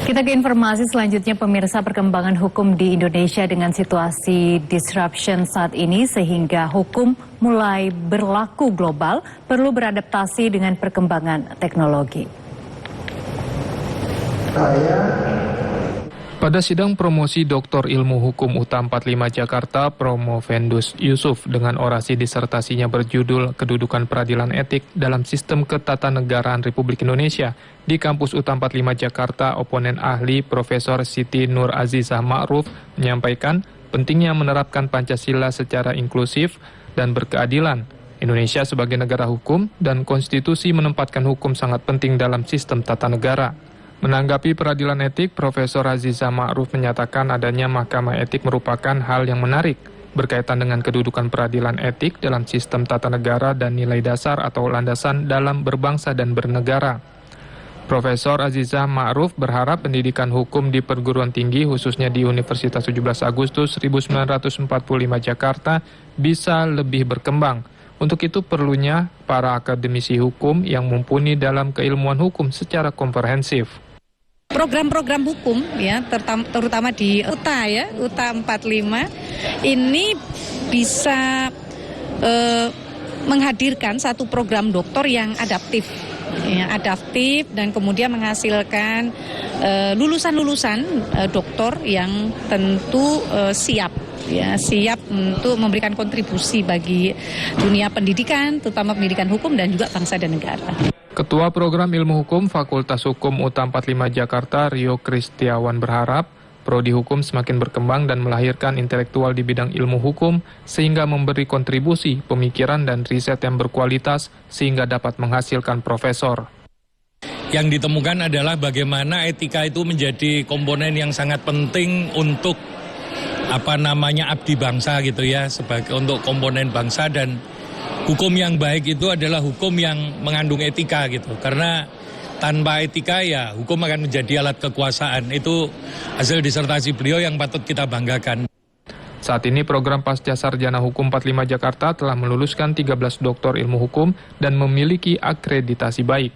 Kita ke informasi selanjutnya, pemirsa. Perkembangan hukum di Indonesia dengan situasi disruption saat ini sehingga hukum mulai berlaku global perlu beradaptasi dengan perkembangan teknologi. Pada sidang promosi Doktor Ilmu Hukum UTA 45 Jakarta, Promovendus Yusuf dengan orasi disertasinya berjudul Kedudukan Peradilan Etik dalam Sistem Ketatanegaraan Republik Indonesia di kampus UTA 45 Jakarta, oponen ahli Profesor Siti Nur Azizah Ma'ruf menyampaikan pentingnya menerapkan Pancasila secara inklusif dan berkeadilan. Indonesia sebagai negara hukum dan konstitusi menempatkan hukum sangat penting dalam sistem tata negara. Menanggapi peradilan etik, Profesor Azizah Ma'ruf menyatakan adanya Mahkamah Etik merupakan hal yang menarik berkaitan dengan kedudukan peradilan etik dalam sistem tata negara dan nilai dasar atau landasan dalam berbangsa dan bernegara. Profesor Azizah Ma'ruf berharap pendidikan hukum di perguruan tinggi khususnya di Universitas 17 Agustus 1945 Jakarta bisa lebih berkembang. Untuk itu perlunya para akademisi hukum yang mumpuni dalam keilmuan hukum secara komprehensif. Program-program hukum ya, terutama di UTA 45 ini bisa menghadirkan satu program doktor yang adaptif dan kemudian menghasilkan lulusan-lulusan doktor yang tentu siap untuk memberikan kontribusi bagi dunia pendidikan, terutama pendidikan hukum dan juga bangsa dan negara. Ketua Program Ilmu Hukum Fakultas Hukum UTA 45 Jakarta, Rio Kristiawan berharap prodi hukum semakin berkembang dan melahirkan intelektual di bidang ilmu hukum sehingga memberi kontribusi, pemikiran dan riset yang berkualitas sehingga dapat menghasilkan profesor. Yang ditemukan adalah bagaimana etika itu menjadi komponen yang sangat penting untuk abdi bangsa gitu ya, sebagai untuk komponen bangsa, dan hukum yang baik itu adalah hukum yang mengandung etika gitu. Karena tanpa etika ya hukum akan menjadi alat kekuasaan. Itu hasil disertasi beliau yang patut kita banggakan. Saat ini program Pasca Sarjana Hukum 45 Jakarta telah meluluskan 13 doktor ilmu hukum dan memiliki akreditasi baik.